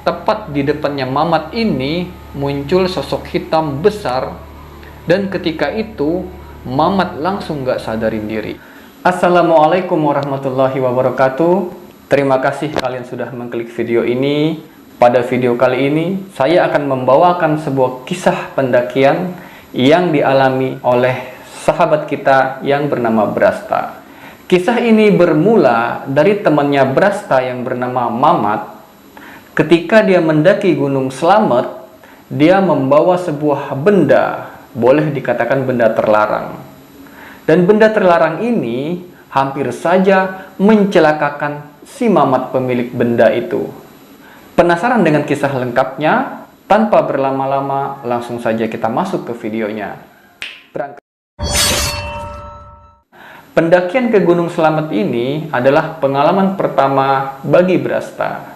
tepat di depannya Mamat ini muncul sosok hitam besar, dan ketika itu Mamat langsung gak sadarin diri. Assalamualaikum warahmatullahi wabarakatuh. Terima kasih kalian sudah mengklik video ini. Pada video kali ini saya akan membawakan sebuah kisah pendakian yang dialami oleh sahabat kita yang bernama Brasta. Kisah ini bermula dari temannya Brasta yang bernama Mamat. Ketika dia mendaki Gunung Slamet, dia membawa sebuah benda, boleh dikatakan benda terlarang. Dan benda terlarang ini hampir saja mencelakakan si Mamat pemilik benda itu. Penasaran dengan kisah lengkapnya? Tanpa berlama-lama, langsung saja kita masuk ke videonya. Berangkat. Pendakian ke Gunung Slamet ini adalah pengalaman pertama bagi Brasta.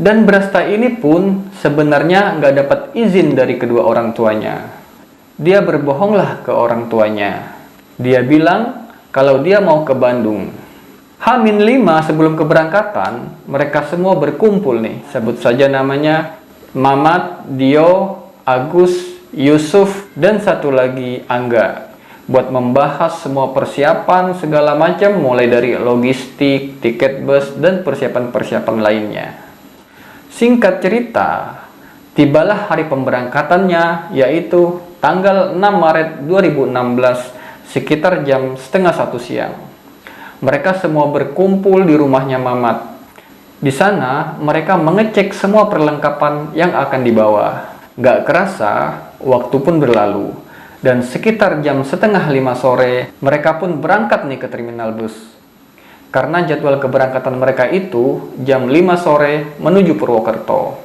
Dan Brasta ini pun sebenarnya nggak dapat izin dari kedua orang tuanya. Dia berbohonglah ke orang tuanya. Dia bilang kalau dia mau ke Bandung. H-5 sebelum keberangkatan, mereka semua berkumpul nih. Sebut saja namanya Mamat, Dio, Agus, Yusuf, dan satu lagi Angga. Buat membahas semua persiapan segala macam, mulai dari logistik, tiket bus, dan persiapan-persiapan lainnya. Singkat cerita, tibalah hari pemberangkatannya, yaitu tanggal 6 Maret 2016, sekitar jam setengah 1 siang. Mereka semua berkumpul di rumahnya Mamat. Di sana, mereka mengecek semua perlengkapan yang akan dibawa. Gak kerasa, waktu pun berlalu. Dan sekitar jam setengah 5 sore, mereka pun berangkat nih ke terminal bus. Karena jadwal keberangkatan mereka itu jam 5 sore menuju Purwokerto.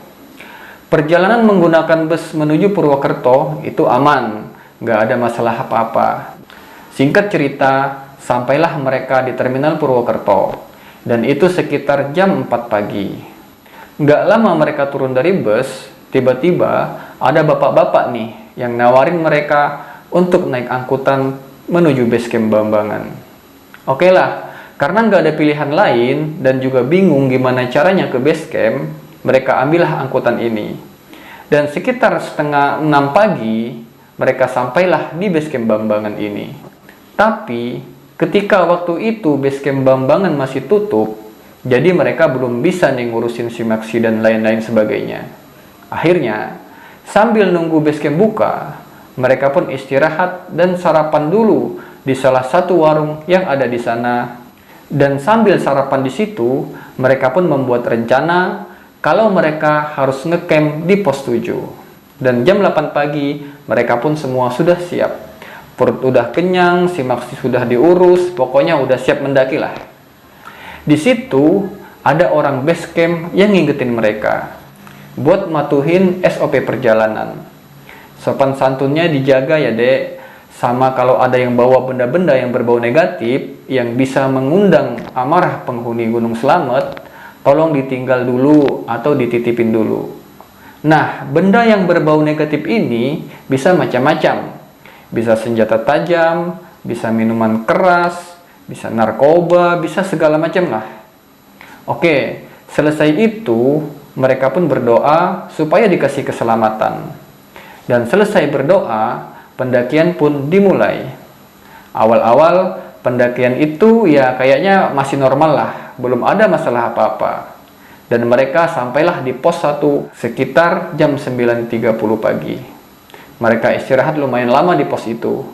Perjalanan menggunakan bus menuju Purwokerto itu aman, gak ada masalah apa-apa. Singkat cerita, sampailah mereka di terminal Purwokerto, dan itu sekitar jam 4 pagi. Gak lama mereka turun dari bus, tiba-tiba ada bapak-bapak nih yang nawarin mereka untuk naik angkutan menuju base camp Bambangan. Oke lah, karena gak ada pilihan lain dan juga bingung gimana caranya ke base camp, mereka ambillah angkutan ini. Dan sekitar setengah 6 pagi, mereka sampailah di base camp Bambangan ini. Tapi ketika waktu itu base camp Bambangan masih tutup, jadi mereka belum bisa nih ngurusin simaksi dan lain-lain sebagainya. Akhirnya, sambil nunggu base camp buka, mereka pun istirahat dan sarapan dulu di salah satu warung yang ada di sana. Dan sambil sarapan di situ, mereka pun membuat rencana kalau mereka harus ngecamp di pos 7. Dan jam 8 pagi, mereka pun semua sudah siap. Perut udah kenyang, simaksi sudah diurus, pokoknya udah siap mendaki lah. Di situ ada orang base camp yang ngingetin mereka buat matuhin SOP perjalanan. Sopan santunnya dijaga ya dek, sama kalau ada yang bawa benda-benda yang berbau negatif yang bisa mengundang amarah penghuni Gunung Slamet, tolong ditinggal dulu atau dititipin dulu. Nah, benda yang berbau negatif ini bisa macam-macam. Bisa senjata tajam, bisa minuman keras, bisa narkoba, bisa segala macam lah. Oke, selesai itu, mereka pun berdoa supaya dikasih keselamatan. Dan selesai berdoa, pendakian pun dimulai. Awal-awal, pendakian itu ya kayaknya masih normal lah, belum ada masalah apa-apa. Dan mereka sampailah di pos 1 sekitar jam 9.30 pagi. Mereka istirahat lumayan lama di pos itu.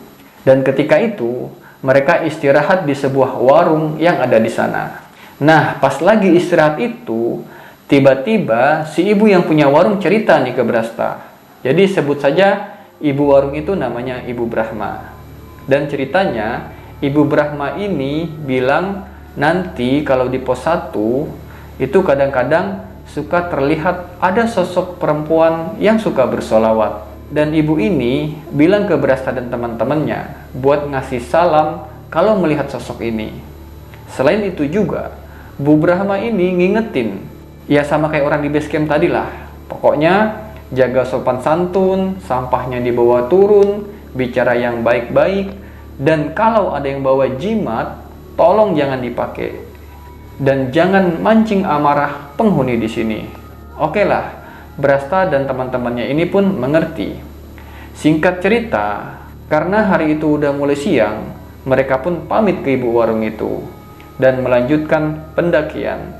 Dan ketika itu, mereka istirahat di sebuah warung yang ada di sana. Nah, pas lagi istirahat itu, tiba-tiba si ibu yang punya warung cerita nih ke Brasta. Jadi sebut saja ibu warung itu namanya Ibu Brahma. Dan ceritanya, Ibu Brahma ini bilang nanti kalau di pos 1, itu kadang-kadang suka terlihat ada sosok perempuan yang suka bersolawat. Dan ibu ini bilang ke Brasta dan teman-temannya buat ngasih salam kalau melihat sosok ini. Selain itu juga, Bu Brahma ini ngingetin, ya sama kayak orang di base camp tadi lah. Pokoknya jaga sopan santun, sampahnya dibawa turun, bicara yang baik-baik, dan kalau ada yang bawa jimat, tolong jangan dipakai. Dan jangan mancing amarah penghuni di sini. Oke lah, Brasta dan teman-temannya ini pun mengerti. Singkat cerita, karena hari itu udah mulai siang, mereka pun pamit ke ibu warung itu dan melanjutkan pendakian.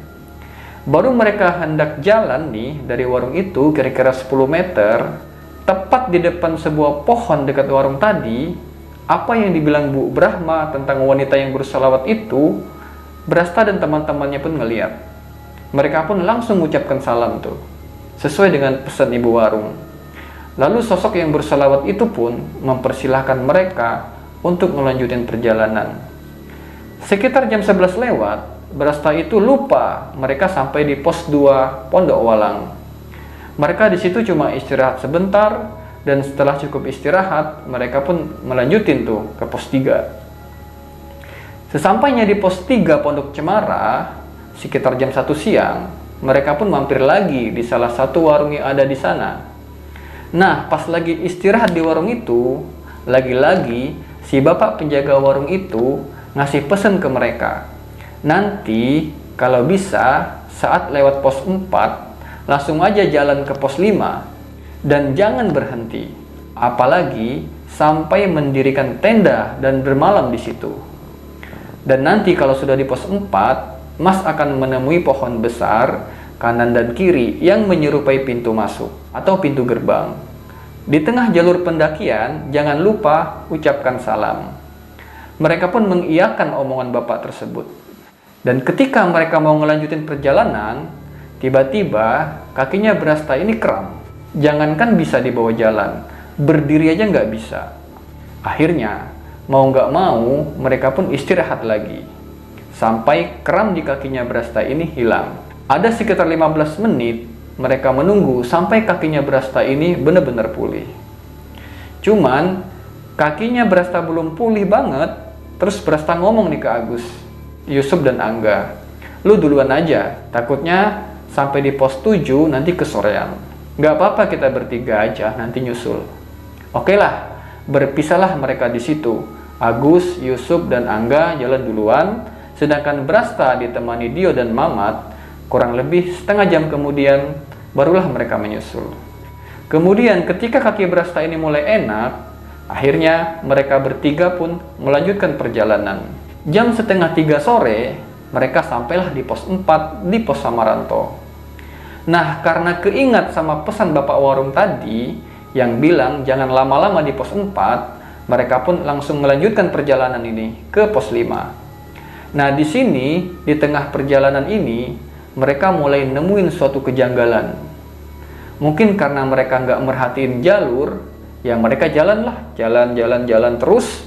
Baru mereka hendak jalan nih dari warung itu kira-kira 10 meter, tepat di depan sebuah pohon dekat warung tadi, apa yang dibilang Bu Brahma tentang wanita yang bersolawat itu, Brasta dan teman-temannya pun ngeliat. Mereka pun langsung mengucapkan salam tuh, sesuai dengan pesan ibu warung. Lalu sosok yang bersolawat itu pun mempersilahkan mereka untuk melanjutkan perjalanan. Sekitar jam 11 lewat, Brasta itu lupa mereka sampai di pos 2 Pondok Walang. Mereka di situ cuma istirahat sebentar, dan setelah cukup istirahat, mereka pun melanjutin tuh ke pos 3. Sesampainya di pos 3 Pondok Cemara, sekitar jam 1 siang, mereka pun mampir lagi di salah satu warung yang ada di sana. Nah, pas lagi istirahat di warung itu, lagi-lagi si bapak penjaga warung itu ngasih pesan ke mereka. Nanti kalau bisa saat lewat pos 4, langsung aja jalan ke pos 5 dan jangan berhenti. Apalagi sampai mendirikan tenda dan bermalam di situ. Dan nanti kalau sudah di pos 4, Mas akan menemui pohon besar kanan dan kiri yang menyerupai pintu masuk atau pintu gerbang. Di tengah jalur pendakian, jangan lupa ucapkan salam. Mereka pun mengiyakan omongan bapak tersebut. Dan ketika mereka mau ngelanjutin perjalanan, tiba-tiba kakinya Brasta ini kram. Jangankan bisa dibawa jalan, berdiri aja nggak bisa. Akhirnya, mau nggak mau, mereka pun istirahat lagi. Sampai kram di kakinya Brasta ini hilang. Ada sekitar 15 menit, mereka menunggu sampai kakinya Brasta ini benar-benar pulih. Cuman, kakinya Brasta belum pulih banget, terus Brasta ngomong nih ke Agus, Yusuf dan Angga, lu duluan aja, takutnya sampai di pos 7 nanti kesorean. Nggak apa-apa kita bertiga aja, nanti nyusul. Oke lah, berpisahlah mereka di situ. Agus, Yusuf, dan Angga jalan duluan, sedangkan Brasta ditemani Dio dan Mamat. Kurang lebih setengah jam kemudian, barulah mereka menyusul. Kemudian ketika kaki Brasta ini mulai enak, akhirnya mereka bertiga pun melanjutkan perjalanan. Jam setengah 3 sore, mereka sampailah di pos 4 di pos Samaranto. Nah, karena keingat sama pesan bapak warung tadi yang bilang jangan lama-lama di pos 4, mereka pun langsung melanjutkan perjalanan ini ke pos 5. Nah, di sini, di tengah perjalanan ini, mereka mulai nemuin suatu kejanggalan. Mungkin karena mereka nggak merhatiin jalur, ya mereka jalan terus.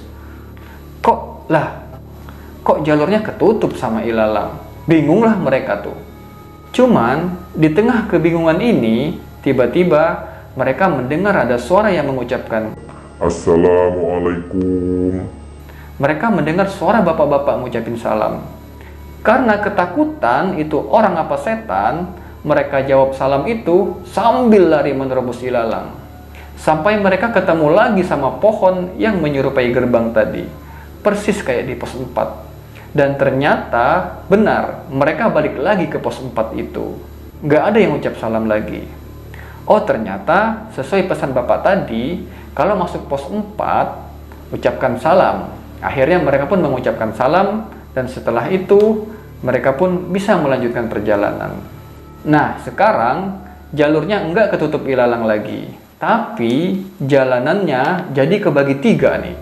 Kok jalurnya ketutup sama ilalang? Bingunglah mereka tuh. Cuman, di tengah kebingungan ini, tiba-tiba mereka mendengar ada suara yang mengucapkan, Assalamualaikum. Mereka mendengar suara bapak-bapak mengucapin salam. Karena ketakutan itu orang apa setan, mereka jawab salam itu sambil lari menerobos ilalang. Sampai mereka ketemu lagi sama pohon yang menyerupai gerbang tadi. Persis kayak di pos 4. Dan ternyata benar, mereka balik lagi ke pos 4 itu. Nggak ada yang ucap salam lagi. Oh, ternyata sesuai pesan bapak tadi, kalau masuk pos 4, ucapkan salam. Akhirnya mereka pun mengucapkan salam, dan setelah itu mereka pun bisa melanjutkan perjalanan. Nah, sekarang jalurnya enggak ketutup ilalang lagi, tapi jalanannya jadi kebagi 3 nih.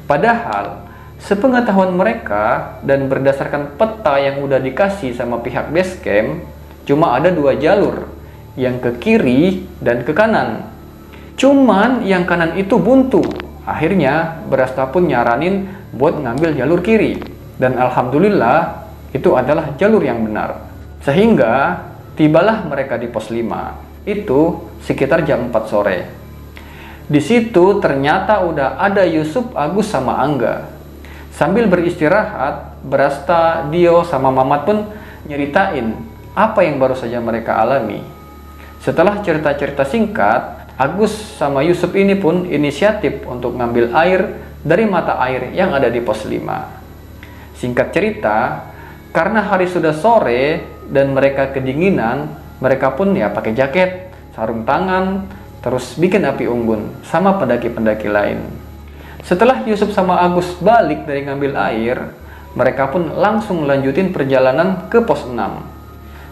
Padahal sepengetahuan mereka dan berdasarkan peta yang udah dikasih sama pihak base camp, cuma ada 2 jalur, yang ke kiri dan ke kanan. Cuman yang kanan itu buntu. Akhirnya Brasta pun nyaranin buat ngambil jalur kiri, dan alhamdulillah itu adalah jalur yang benar. Sehingga tibalah mereka di pos 5. Itu sekitar jam 4 sore. Di situ ternyata udah ada Yusuf, Agus, sama Angga. Sambil beristirahat, Brasta, Dio, sama Mamat pun nyeritain apa yang baru saja mereka alami. Setelah cerita-cerita singkat, Agus sama Yusuf ini pun inisiatif untuk ngambil air dari mata air yang ada di pos 5. Singkat cerita, karena hari sudah sore dan mereka kedinginan, mereka pun ya pakai jaket sarung tangan, terus bikin api unggun sama pendaki-pendaki lain. Setelah Yusuf sama Agus balik dari ngambil air, mereka pun langsung lanjutin perjalanan ke pos 6.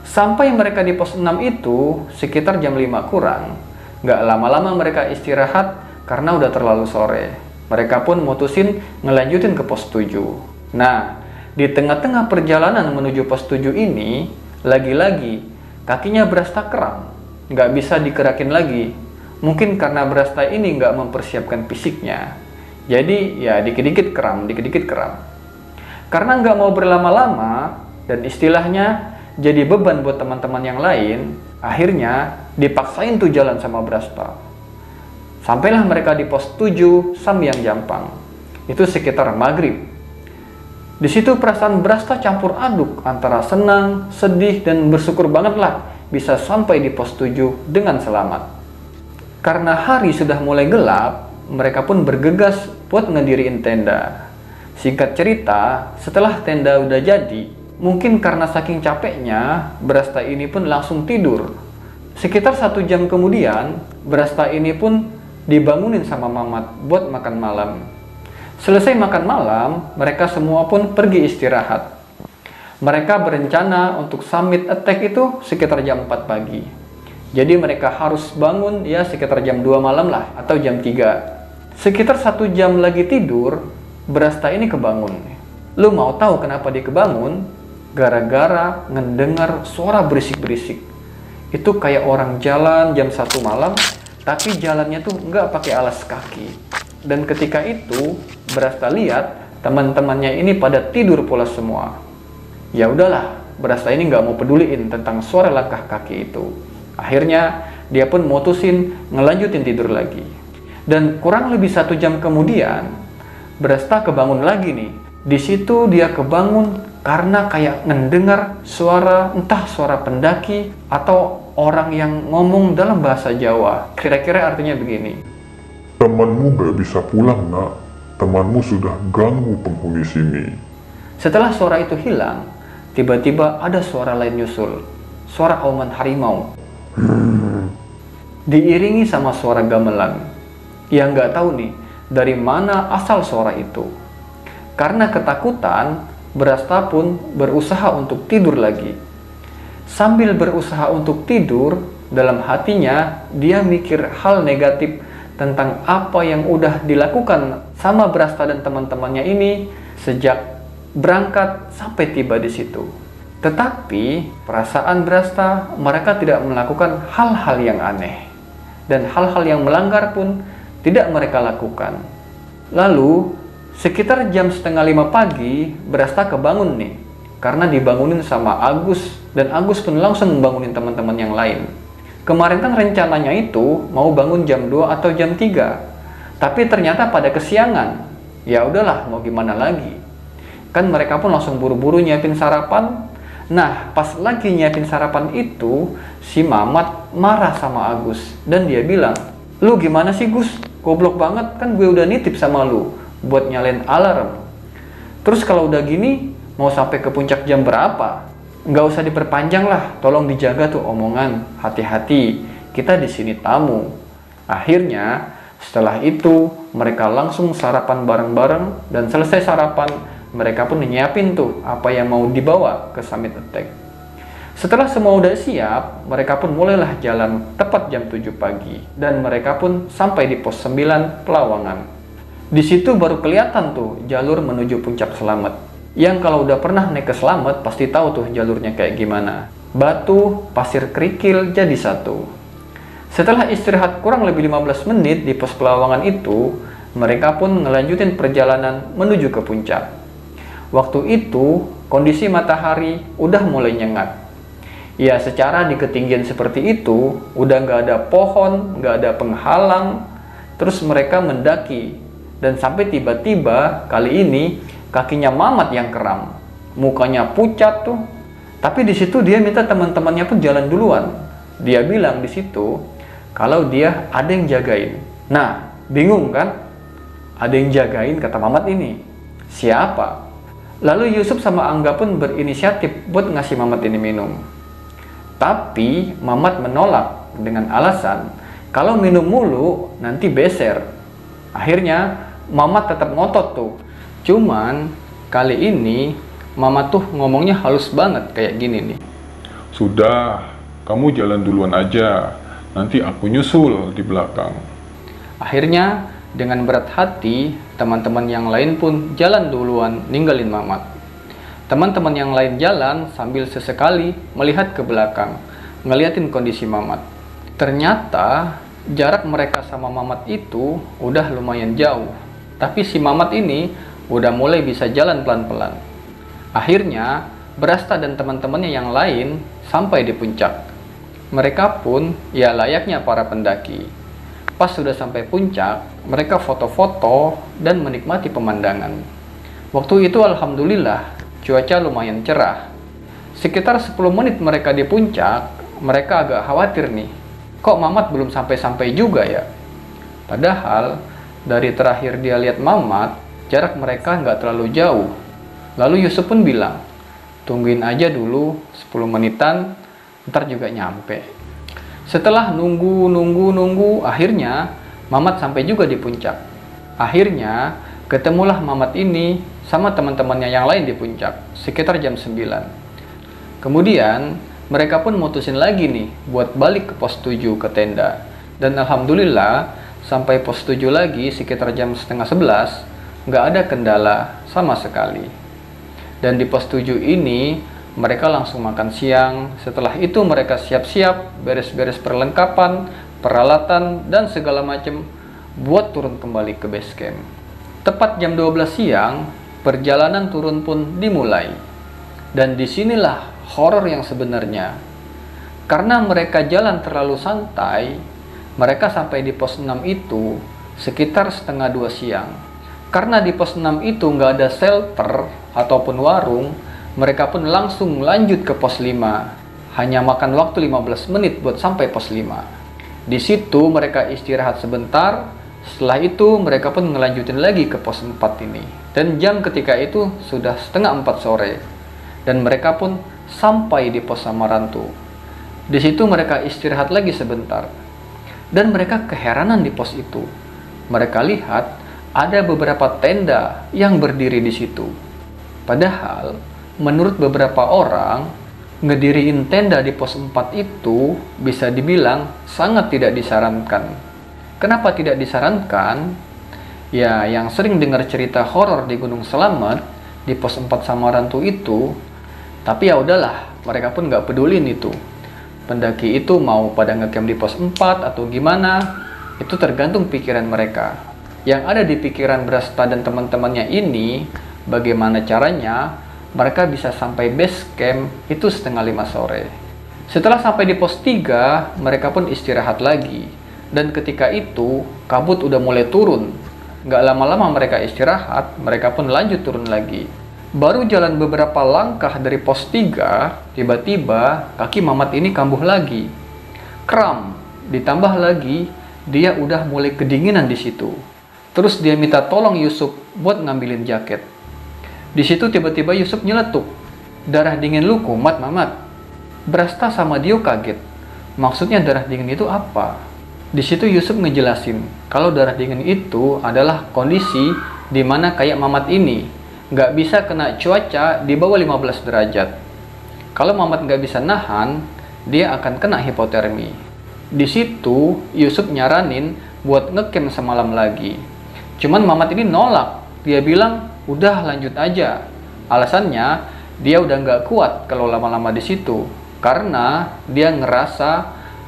Sampai mereka di pos 6 itu sekitar jam 5 kurang. Gak lama-lama mereka istirahat karena udah terlalu sore. Mereka pun mutusin ngelanjutin ke pos 7. Nah, di tengah-tengah perjalanan menuju pos 7 ini, lagi-lagi kakinya Brasta kram. Gak bisa digerakin lagi. Mungkin karena Brasta ini gak mempersiapkan fisiknya. Jadi ya dikit-dikit kram, dikit-dikit kram. Karena nggak mau berlama-lama dan istilahnya jadi beban buat teman-teman yang lain, akhirnya dipaksain tuh jalan sama Brasta. Sampailah mereka di pos 7 Samyang Jampang. Itu sekitar maghrib. Di situ perasaan Brasta campur aduk antara senang, sedih, dan bersyukur banget lah bisa sampai di pos 7 dengan selamat. Karena hari sudah mulai gelap, mereka pun bergegas buat ngediriin tenda. Singkat cerita, setelah tenda udah jadi, mungkin karena saking capeknya, Brasta ini pun langsung tidur. Sekitar 1 jam kemudian, Brasta ini pun dibangunin sama Mamat buat makan malam. Selesai makan malam, mereka semua pun pergi istirahat. Mereka berencana untuk summit attack itu sekitar jam 4 pagi. Jadi mereka harus bangun ya sekitar jam 2 malam lah, atau jam 3. Sekitar 1 jam lagi tidur, Brasta ini kebangun. Lu mau tahu kenapa dia kebangun? Gara-gara ngedengar suara berisik-berisik. Itu kayak orang jalan jam 1 malam, tapi jalannya tuh nggak pakai alas kaki. Dan ketika itu, Brasta lihat teman-temannya ini pada tidur pula semua. Ya udahlah, Brasta ini nggak mau peduliin tentang suara langkah kaki itu. Akhirnya, dia pun mutusin ngelanjutin tidur lagi. Dan kurang lebih 1 jam kemudian, Brasta kebangun lagi nih. Di situ dia kebangun karena kayak ngedengar suara, entah suara pendaki atau orang yang ngomong dalam bahasa Jawa. Kira-kira artinya begini. Temanmu gak bisa pulang, nak. Temanmu sudah ganggu penghuni sini. Setelah suara itu hilang, tiba-tiba ada suara lain nyusul. Suara auman harimau. Diiringi sama suara gamelan. Yang nggak tahu nih, dari mana asal suara itu. Karena ketakutan, Brasta pun berusaha untuk tidur lagi. Sambil berusaha untuk tidur, dalam hatinya dia mikir hal negatif tentang apa yang udah dilakukan sama Brasta dan teman-temannya ini sejak berangkat sampai tiba di situ. Tetapi perasaan Brasta, mereka tidak melakukan hal-hal yang aneh. Dan hal-hal yang melanggar pun tidak mereka lakukan. Lalu, sekitar jam 4:30 pagi, Brasta kebangun nih. Karena dibangunin sama Agus, dan Agus pun langsung membangunin teman-teman yang lain. Kemarin kan rencananya itu mau bangun jam 2 atau jam 3. Tapi ternyata pada kesiangan. Ya udahlah, mau gimana lagi. Kan mereka pun langsung buru-buru nyiapin sarapan. Nah, pas lagi nyiapin sarapan itu, si Mamat marah sama Agus. Dan dia bilang, "Lu gimana sih Gus? Goblok banget, kan gue udah nitip sama lu buat nyalain alarm. Terus kalau udah gini, mau sampai ke puncak jam berapa? Nggak usah diperpanjang lah, tolong dijaga tuh omongan. Hati-hati, kita di sini tamu." Akhirnya, setelah itu, mereka langsung sarapan bareng-bareng, dan selesai sarapan, mereka pun nyiapin tuh apa yang mau dibawa ke summit attack. Setelah semua udah siap, mereka pun mulailah jalan tepat jam 7 pagi. Dan mereka pun sampai di pos 9 Pelawangan. Di situ baru kelihatan tuh jalur menuju puncak Slamet. Yang kalau udah pernah naik ke Slamet, pasti tahu tuh jalurnya kayak gimana. Batu, pasir kerikil jadi satu. Setelah istirahat kurang lebih 15 menit di pos Pelawangan itu, mereka pun ngelanjutin perjalanan menuju ke puncak. Waktu itu, kondisi matahari udah mulai nyengat. Ya, secara di ketinggian seperti itu, udah nggak ada pohon, nggak ada penghalang, terus mereka mendaki. Dan sampai tiba-tiba, kali ini, kakinya Mamat yang kram. Mukanya pucat tuh. Tapi di situ dia minta teman-temannya pun jalan duluan. Dia bilang di situ, kalau dia ada yang jagain. Nah, bingung kan? Ada yang jagain, kata Mamat ini. Siapa? Lalu Yusuf sama Angga pun berinisiatif buat ngasih Mamat ini minum. Tapi Mamat menolak dengan alasan kalau minum mulu nanti beser. Akhirnya Mamat tetap ngotot tuh. Cuman kali ini Mamat tuh ngomongnya halus banget kayak gini nih. Sudah, kamu jalan duluan aja. Nanti aku nyusul di belakang. Akhirnya dengan berat hati, teman-teman yang lain pun jalan duluan ninggalin Mamat. Teman-teman yang lain jalan sambil sesekali melihat ke belakang, ngeliatin kondisi Mamat. Ternyata jarak mereka sama Mamat itu udah lumayan jauh. Tapi si Mamat ini udah mulai bisa jalan pelan-pelan. Akhirnya Brasta dan teman-temannya yang lain sampai di puncak. Mereka pun ya layaknya para pendaki. Pas sudah sampai puncak, mereka foto-foto dan menikmati pemandangan. Waktu itu alhamdulillah cuaca lumayan cerah. Sekitar 10 menit mereka di puncak, mereka agak khawatir nih. Kok Mamat belum sampai-sampai juga ya? Padahal dari terakhir dia lihat Mamat, jarak mereka nggak terlalu jauh. Lalu Yusuf pun bilang, tungguin aja dulu 10 menitan, ntar juga nyampe. Setelah nunggu, akhirnya Mamat sampai juga di puncak. Akhirnya ketemulah Mamat ini sama teman-temannya yang lain di puncak, sekitar jam 9. Kemudian mereka pun mutusin lagi nih buat balik ke pos 7 ke tenda. Dan alhamdulillah sampai pos 7 lagi sekitar jam setengah 11, nggak ada kendala sama sekali. Dan di pos 7 ini mereka langsung makan siang. Setelah itu mereka siap-siap beres-beres perlengkapan, peralatan, dan segala macam buat turun kembali ke base camp. Tepat jam 12 siang, perjalanan turun pun dimulai. Dan disinilah horor yang sebenarnya. Karena mereka jalan terlalu santai, mereka sampai di pos 6 itu sekitar setengah 2 siang. Karena di pos 6 itu nggak ada shelter ataupun warung, mereka pun langsung lanjut ke pos 5. Hanya makan waktu 15 menit buat sampai pos 5. Di situ mereka istirahat sebentar. Setelah itu mereka pun ngelanjutin lagi ke pos 4 ini. Dan jam ketika itu sudah setengah 4 sore. Dan mereka pun sampai di pos Samarantu. Di situ mereka istirahat lagi sebentar. Dan mereka keheranan di pos itu. Mereka lihat ada beberapa tenda yang berdiri di situ. Padahal menurut beberapa orang, ngediriin tenda di pos 4 itu bisa dibilang sangat tidak disarankan. Kenapa tidak disarankan? Ya, yang sering dengar cerita horor di Gunung Slamet di pos 4 Samarantu itu, tapi ya udahlah, mereka pun nggak pedulin itu. Pendaki itu mau pada ngecamp di pos 4 atau gimana, itu tergantung pikiran mereka. Yang ada di pikiran Brasta dan teman-temannya ini, bagaimana caranya mereka bisa sampai base camp itu setengah 5 sore. Setelah sampai di pos 3, mereka pun istirahat lagi. Dan ketika itu, kabut udah mulai turun. Nggak lama-lama mereka istirahat, mereka pun lanjut turun lagi. Baru jalan beberapa langkah dari pos 3, tiba-tiba kaki Mamat ini kambuh lagi. Kram, ditambah lagi, dia udah mulai kedinginan di situ. Terus dia minta tolong Yusuf buat ngambilin jaket. Di situ tiba-tiba Yusuf nyeletuk. Darah dingin lu kumat, Mamat. Brasta sama Dio kaget. Maksudnya darah dingin itu apa? Di situ Yusuf ngejelasin kalau darah dingin itu adalah kondisi di mana kayak Mamat ini nggak bisa kena cuaca di bawah 15 derajat. Kalau Mamat nggak bisa nahan, dia akan kena hipotermi. Di situ Yusuf nyaranin buat ngecamp semalam lagi. Cuman Mamat ini nolak. Dia bilang udah lanjut aja. Alasannya dia udah nggak kuat kalau lama-lama di situ karena dia ngerasa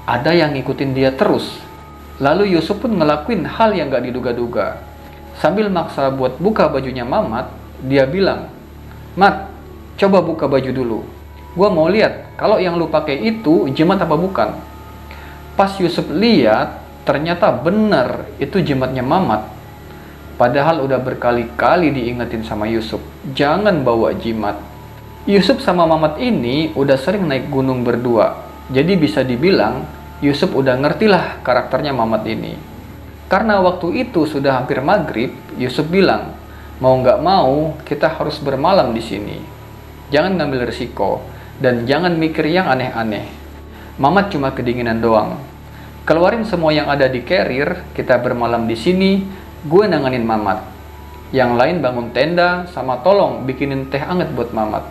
ada yang ngikutin dia terus. Lalu Yusuf pun ngelakuin hal yang gak diduga-duga. Sambil maksa buat buka bajunya Mamat, dia bilang, "Mat, coba buka baju dulu. Gua mau lihat kalau yang lu pakai itu jimat apa bukan." Pas Yusuf lihat, ternyata bener itu jimatnya Mamat. Padahal udah berkali-kali diingetin sama Yusuf, jangan bawa jimat. Yusuf sama Mamat ini udah sering naik gunung berdua. Jadi bisa dibilang Yusuf udah ngertilah karakternya Mamat ini. Karena waktu itu sudah hampir maghrib, Yusuf bilang, mau nggak mau kita harus bermalam di sini. Jangan ngambil risiko dan jangan mikir yang aneh-aneh. Mamat cuma kedinginan doang. Keluarin semua yang ada di carrier, kita bermalam di sini, gue nanganin Mamat. Yang lain bangun tenda, sama tolong bikinin teh anget buat Mamat.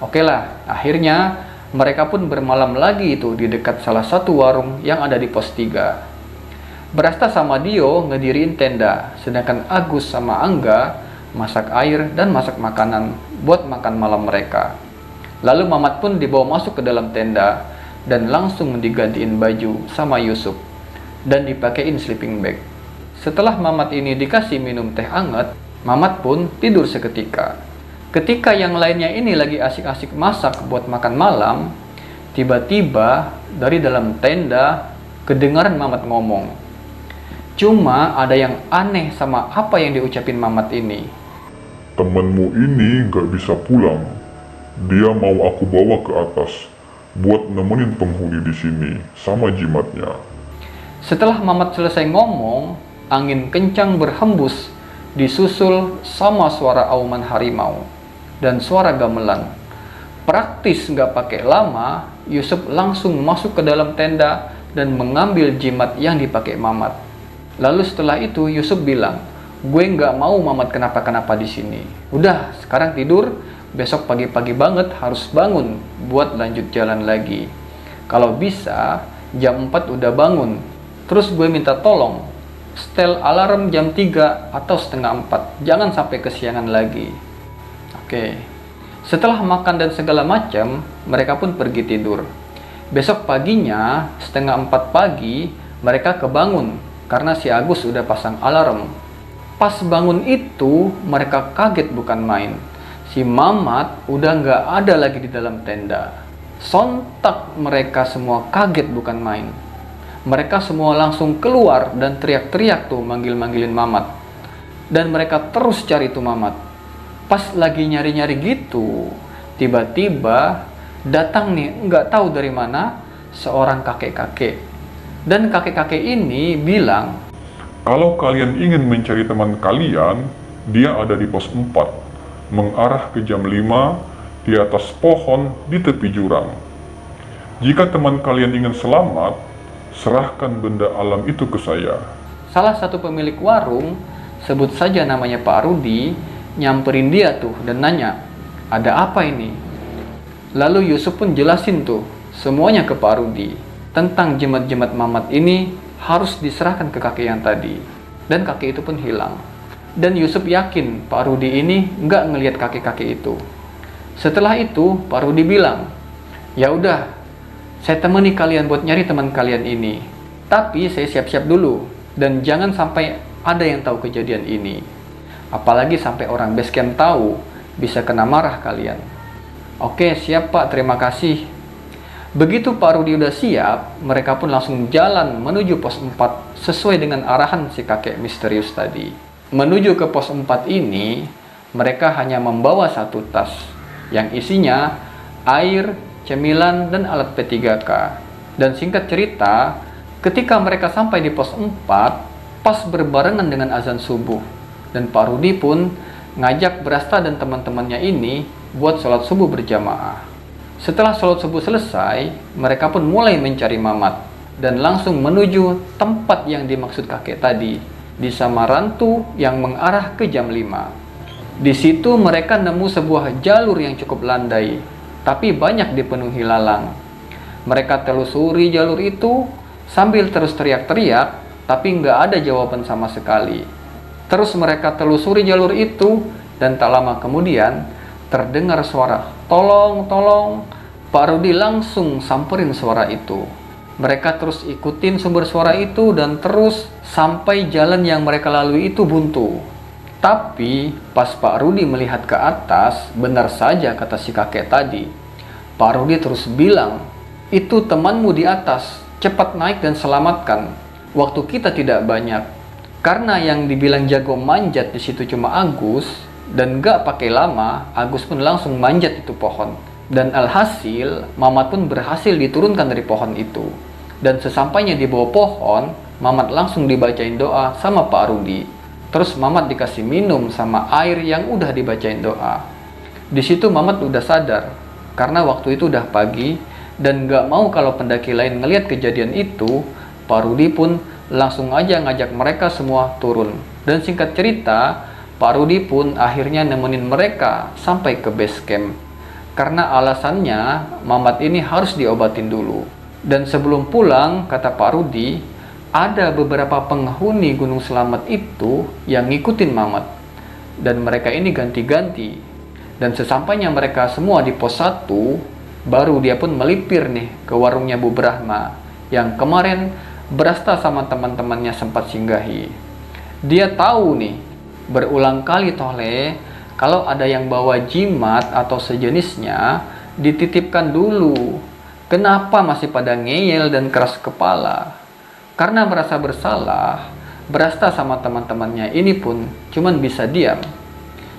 Oke lah, akhirnya mereka pun bermalam lagi itu di dekat salah satu warung yang ada di pos 3. Brasta sama Dio ngediriin tenda, sedangkan Agus sama Angga masak air dan masak makanan buat makan malam mereka. Lalu Mamat pun dibawa masuk ke dalam tenda dan langsung digantiin baju sama Yusuf dan dipakein sleeping bag. Setelah Mamat ini dikasih minum teh anget, Mamat pun tidur seketika. Ketika yang lainnya ini lagi asik-asik masak buat makan malam, tiba-tiba dari dalam tenda kedengaran Mamat ngomong. Cuma ada yang aneh sama apa yang diucapin Mamat ini. Temanmu ini gak bisa pulang. Dia mau aku bawa ke atas buat nemenin penghuni di sini sama jimatnya. Setelah Mamat selesai ngomong, angin kencang berhembus disusul sama suara auman harimau dan suara gamelan. Praktis gak pakai lama, Yusuf langsung masuk ke dalam tenda dan mengambil jimat yang dipakai Mamat. Lalu setelah itu Yusuf bilang, gue nggak mau Mamat kenapa-kenapa di sini. Udah, sekarang tidur. Besok pagi-pagi banget harus bangun buat lanjut jalan lagi. Kalau bisa, jam 4 udah bangun. Terus gue minta tolong, setel alarm jam 3 atau setengah 4. Jangan sampai kesiangan lagi. Oke. Setelah makan dan segala macam, mereka pun pergi tidur. Besok paginya, setengah 4 pagi, mereka kebangun karena si Agus udah pasang alarm. Pas bangun itu, mereka kaget bukan main. Si Mamat udah nggak ada lagi di dalam tenda. Sontak mereka semua kaget bukan main. Mereka semua langsung keluar dan teriak-teriak tuh manggil-manggilin Mamat. Dan mereka terus cari tuh Mamat. Pas lagi nyari-nyari gitu, tiba-tiba datang nih nggak tahu dari mana seorang kakek-kakek. Dan kakek-kakek ini bilang, Kalau kalian ingin mencari teman kalian, dia ada di pos 4, mengarah ke jam 5 di atas pohon di tepi jurang. Jika teman kalian ingin selamat, serahkan benda alam itu ke saya. salah satu pemilik warung, sebut saja namanya Pak Rudi, nyamperin dia tuh dan nanya, ada apa ini? Lalu Yusuf pun jelasin tuh semuanya ke Pak Rudi. Tentang jimat-jimat Mamat ini harus diserahkan ke kakek yang tadi. Dan kakek itu pun hilang. Dan Yusuf yakin Pak Rudi ini nggak ngelihat kakek-kakek itu. Setelah itu Pak Rudi bilang, ya udah, saya temani kalian buat nyari teman kalian ini. Tapi saya siap-siap dulu. Dan jangan sampai ada yang tahu kejadian ini. Apalagi sampai orang base camp tahu, bisa kena marah kalian. Oke, siap Pak, terima kasih. Begitu Pak Rudi udah siap, mereka pun langsung jalan menuju pos 4 sesuai dengan arahan si kakek misterius tadi. Menuju ke pos 4 ini, mereka hanya membawa satu tas yang isinya air, cemilan, dan alat P3K. Dan singkat cerita, ketika mereka sampai di pos 4, pas berbarengan dengan azan subuh. Dan Pak Rudi pun ngajak Brasta dan teman-temannya ini buat sholat subuh berjamaah. Setelah sholat subuh selesai, mereka pun mulai mencari Mamat dan langsung menuju tempat yang dimaksud kakek tadi, di Samarantu yang mengarah ke jam 5. Di situ mereka nemu sebuah jalur yang cukup landai, tapi banyak dipenuhi lalang. Mereka telusuri jalur itu sambil terus teriak-teriak, tapi nggak ada jawaban sama sekali. Terus mereka telusuri jalur itu, dan tak lama kemudian terdengar suara, tolong, tolong. Pak Rudi langsung samperin suara itu. Mereka terus ikutin sumber suara itu dan terus sampai jalan yang mereka lalui itu buntu. Tapi pas Pak Rudi melihat ke atas, benar saja kata si kakek tadi. Pak Rudi terus bilang, itu temanmu di atas, cepat naik dan selamatkan. Waktu kita tidak banyak. Karena yang dibilang jago manjat di situ cuma Agus, dan gak pakai lama, Agus pun langsung manjat itu pohon. Dan alhasil, Mamat pun berhasil diturunkan dari pohon itu. Dan sesampainya di bawah pohon, Mamat langsung dibacain doa sama Pak Rudi. Terus Mamat dikasih minum sama air yang udah dibacain doa. Di situ Mamat udah sadar, karena waktu itu udah pagi, Dan gak mau kalau pendaki lain ngelihat kejadian itu, Pak Rudi pun langsung aja ngajak mereka semua turun. Dan singkat cerita, Pak Rudi pun akhirnya nemenin mereka sampai ke base camp. Karena alasannya, Mamat ini harus diobatin dulu. Dan sebelum pulang, kata Pak Rudi, ada beberapa penghuni Gunung Selamet itu yang ngikutin Mamat. Dan mereka ini ganti-ganti. Dan sesampainya mereka semua di pos 1, baru dia pun melipir nih ke warungnya Bu Brahma yang kemarin Brasta sama teman-temannya sempat singgahi. Dia tahu nih, berulang kali Tohle, kalau ada yang bawa jimat atau sejenisnya, dititipkan dulu. Kenapa masih pada ngeyel dan keras kepala? Karena merasa bersalah, Brasta sama teman-temannya ini pun cuman bisa diam.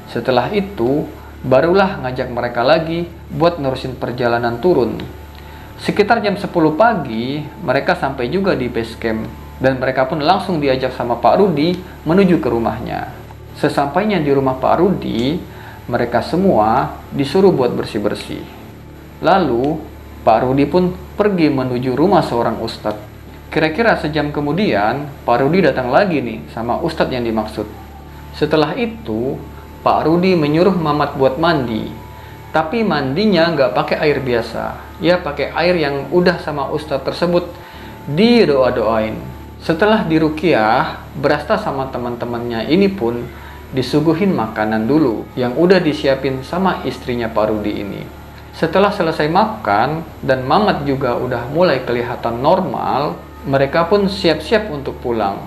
Setelah itu, barulah ngajak mereka lagi buat nerusin perjalanan turun. Sekitar jam 10 pagi, mereka sampai juga di base camp. Dan mereka pun langsung diajak sama Pak Rudi menuju ke rumahnya. Sesampainya di rumah Pak Rudi, mereka semua disuruh buat bersih-bersih. Lalu, Pak Rudi pun pergi menuju rumah seorang ustadz. Kira-kira sejam kemudian, Pak Rudi datang lagi nih sama ustadz yang dimaksud. Setelah itu, Pak Rudi menyuruh Mamat buat mandi, tapi mandinya nggak pakai air biasa. Ya pakai air yang udah sama ustadz tersebut didoa-doain. Setelah diruqyah, Brasta sama teman-temannya ini pun disuguhin makanan dulu yang udah disiapin sama istrinya Pak Rudi ini. Setelah selesai makan dan Mamat juga udah mulai kelihatan normal, mereka pun siap-siap untuk pulang.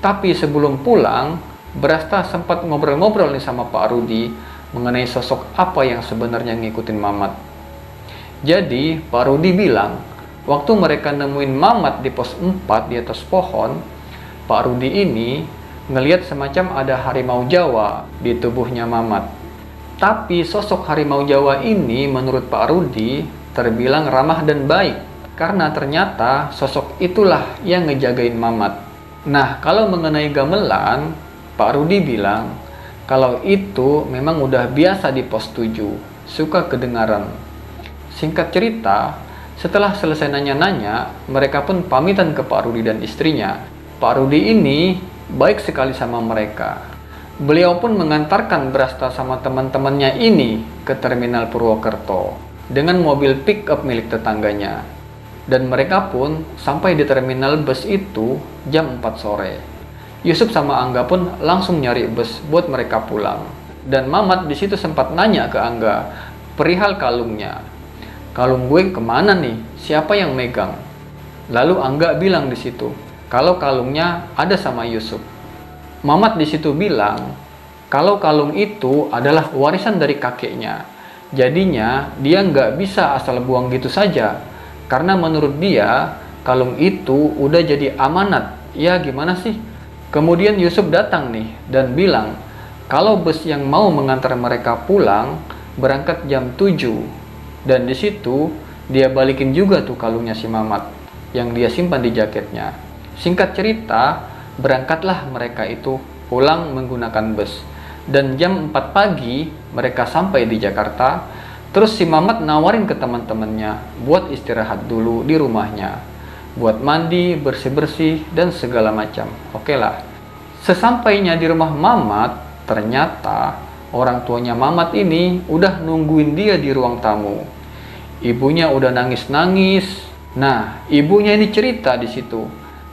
Tapi sebelum pulang, Brasta sempat ngobrol-ngobrol nih sama Pak Rudi mengenai sosok apa yang sebenarnya ngikutin Mamat. Jadi Pak Rudi bilang, waktu mereka nemuin Mamat di pos 4 di atas pohon, Pak Rudi ini ngelihat semacam ada harimau Jawa di tubuhnya Mamat. Tapi sosok harimau Jawa ini menurut Pak Rudi terbilang ramah dan baik, karena ternyata sosok itulah yang ngejagain Mamat. Nah, kalau mengenai gamelan, Pak Rudi bilang kalau itu memang udah biasa di pos 7, suka kedengaran. Singkat cerita, setelah selesai nanya-nanya, mereka pun pamitan ke Pak Rudi dan istrinya. Pak Rudi ini baik sekali sama mereka. Beliau pun mengantarkan Brasta sama teman-temannya ini ke terminal Purwokerto dengan mobil pick-up milik tetangganya. Dan mereka pun sampai di terminal bus itu jam 4 sore. Yusuf sama Angga pun langsung nyari bus buat mereka pulang. Dan Mamat di situ sempat nanya ke Angga perihal kalungnya. Kalung gue kemana nih? Siapa yang megang? Lalu Angga bilang di situ kalau kalungnya ada sama Yusuf. Mamat di situ bilang kalau kalung itu adalah warisan dari kakeknya. Jadinya dia nggak bisa asal buang gitu saja. Karena menurut dia kalung itu udah jadi amanat. Ya gimana sih? Kemudian Yusuf datang nih dan bilang kalau bus yang mau mengantar mereka pulang berangkat jam 7. Dan di situ dia balikin juga tuh kalungnya si Mamat yang dia simpan di jaketnya. Singkat cerita, berangkatlah mereka itu pulang menggunakan bus. Dan jam 4 pagi mereka sampai di Jakarta. Terus si Mamat nawarin ke teman-temannya buat istirahat dulu di rumahnya. Buat mandi, bersih-bersih, dan segala macam. Oke lah. Sesampainya di rumah Mamat, ternyata orang tuanya Mamat ini udah nungguin dia di ruang tamu. Ibunya udah nangis-nangis. Nah, ibunya ini cerita di situ.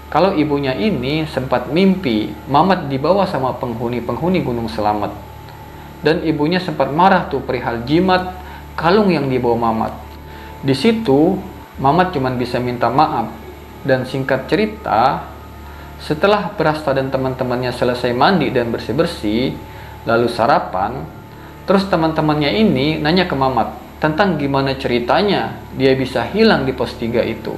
Kalau ibunya ini sempat mimpi Mamat dibawa sama penghuni-penghuni Gunung Selamet. Dan ibunya sempat marah tuh perihal jimat kalung yang dibawa Mamat. Di situ, Mamat cuma bisa minta maaf. Dan singkat cerita, setelah Brasta dan teman-temannya selesai mandi dan bersih-bersih, lalu sarapan, terus teman-temannya ini nanya ke Mamat tentang gimana ceritanya dia bisa hilang di pos 3 itu.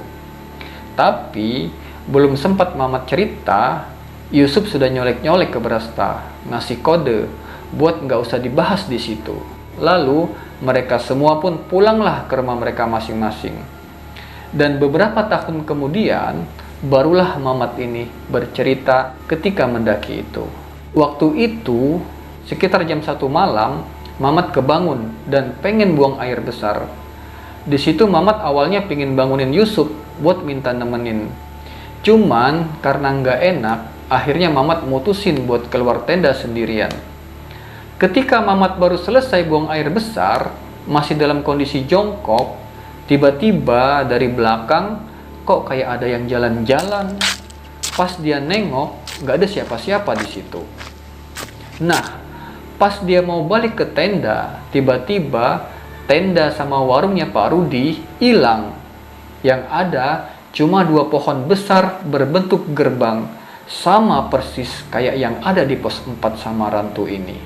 Tapi, belum sempat Mamat cerita, Yusuf sudah nyolek-nyolek ke Brasta, ngasih kode buat nggak usah dibahas di situ. Lalu, mereka semua pun pulanglah ke rumah mereka masing-masing. Dan beberapa tahun kemudian, barulah Mamat ini bercerita ketika mendaki itu. Waktu itu, sekitar jam 1 malam, Mamat kebangun dan pengen buang air besar. Di situ Mamat awalnya pingin bangunin Yusuf buat minta nemenin. Cuman karena nggak enak, akhirnya Mamat mutusin buat keluar tenda sendirian. Ketika Mamat baru selesai buang air besar, masih dalam kondisi jongkok, tiba-tiba dari belakang kok kayak ada yang jalan-jalan. Pas dia nengok, nggak ada siapa-siapa di situ. Nah, pas dia mau balik ke tenda, tiba-tiba tenda sama warungnya Pak Rudi hilang. Yang ada cuma 2 pohon besar berbentuk gerbang, sama persis kayak yang ada di pos 4 Samarantu ini.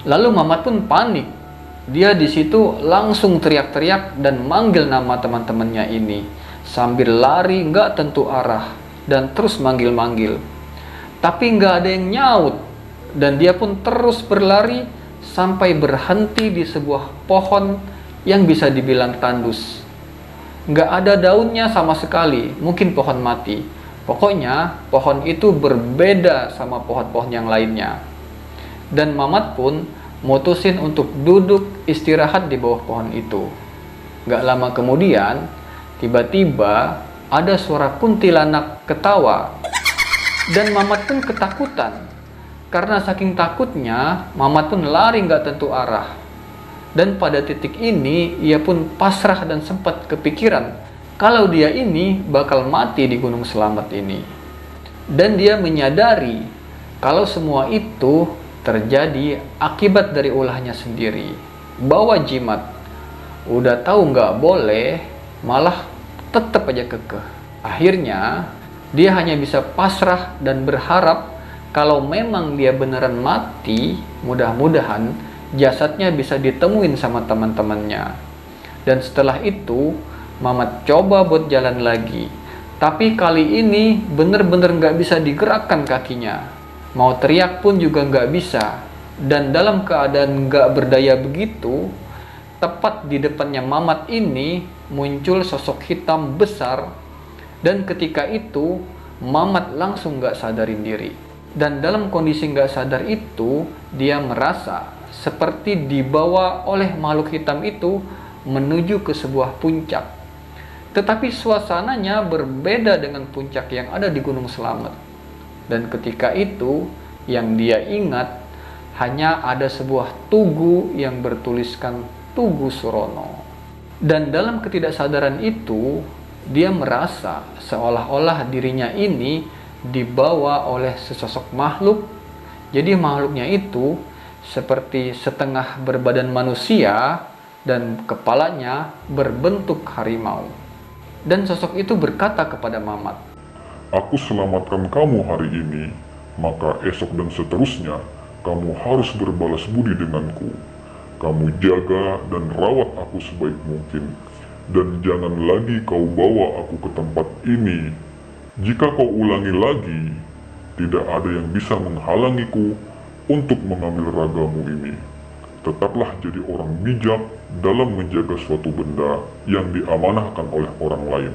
Lalu Mamat pun panik. Dia di situ langsung teriak-teriak dan manggil nama teman-temannya ini, sambil lari nggak tentu arah dan terus manggil-manggil. Tapi nggak ada yang nyaut, dan dia pun terus berlari sampai berhenti di sebuah pohon yang bisa dibilang tandus. Nggak ada daunnya sama sekali, mungkin pohon mati. Pokoknya pohon itu berbeda sama pohon-pohon yang lainnya. Dan Mamat pun mutusin untuk duduk istirahat di bawah pohon itu. Nggak lama kemudian, tiba-tiba ada suara kuntilanak ketawa. Dan Mamat pun ketakutan. Karena saking takutnya, Mamat pun lari nggak tentu arah. Dan pada titik ini, ia pun pasrah dan sempat kepikiran kalau dia ini bakal mati di Gunung Slamet ini. Dan dia menyadari kalau semua itu terjadi akibat dari ulahnya sendiri. Bawa jimat. Udah tahu nggak boleh, malah tetap aja kekeh. Akhirnya, dia hanya bisa pasrah dan berharap kalau memang dia beneran mati, mudah-mudahan jasadnya bisa ditemuin sama teman-temannya. Dan setelah itu, Mamat coba buat jalan lagi. Tapi kali ini bener-bener nggak bisa digerakkan kakinya. Mau teriak pun juga nggak bisa. Dan dalam keadaan nggak berdaya begitu, tepat di depannya Mamat ini muncul sosok hitam besar. Dan ketika itu, Mamat langsung nggak sadarin diri. Dan dalam kondisi nggak sadar itu, dia merasa seperti dibawa oleh makhluk hitam itu menuju ke sebuah puncak. Tetapi suasananya berbeda dengan puncak yang ada di Gunung Slamet. Dan ketika itu, yang dia ingat hanya ada sebuah tugu yang bertuliskan Tugu Surono. Dan dalam ketidaksadaran itu, dia merasa seolah-olah dirinya ini dibawa oleh sesosok makhluk. Jadi makhluknya itu seperti setengah berbadan manusia dan kepalanya berbentuk harimau. Dan sosok itu berkata kepada Mamat, Aku selamatkan kamu hari ini, maka esok dan seterusnya kamu harus berbalas budi denganku. Kamu jaga dan rawat aku sebaik mungkin, dan jangan lagi kau bawa aku ke tempat ini. Jika kau ulangi lagi, tidak ada yang bisa menghalangiku untuk mengambil ragamu ini. Tetaplah jadi orang bijak dalam menjaga suatu benda yang diamanahkan oleh orang lain.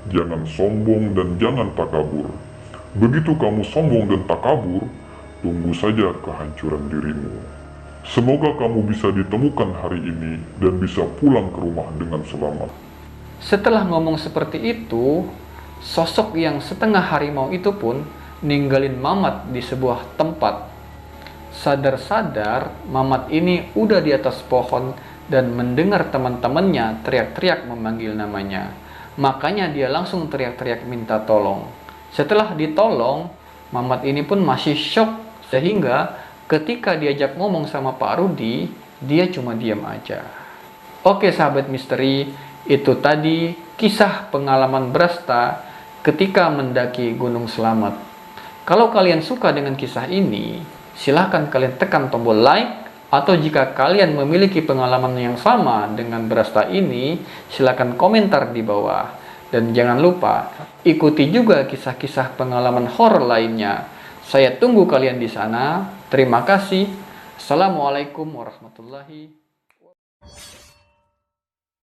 Jangan sombong dan jangan takabur. Begitu kamu sombong dan takabur, tunggu saja kehancuran dirimu. Semoga kamu bisa ditemukan hari ini dan bisa pulang ke rumah dengan selamat. Setelah ngomong seperti itu, sosok yang setengah harimau itu pun ninggalin Mamat di sebuah tempat. Sadar-sadar, Mamat ini udah di atas pohon dan mendengar teman-temannya teriak-teriak memanggil namanya. Makanya dia langsung teriak-teriak minta tolong. Setelah ditolong, Mamat ini pun masih shock, sehingga ketika diajak ngomong sama Pak Rudi, dia cuma diam aja. Oke sahabat misteri, itu tadi kisah pengalaman Brasta ketika mendaki Gunung Slamet. Kalau kalian suka dengan kisah ini, silahkan kalian tekan tombol like, atau jika kalian memiliki pengalaman yang sama dengan Brasta ini, silahkan komentar di bawah. Dan jangan lupa, ikuti juga kisah-kisah pengalaman horor lainnya. Saya tunggu kalian di sana. Terima kasih. Assalamualaikum warahmatullahi wabarakatuh.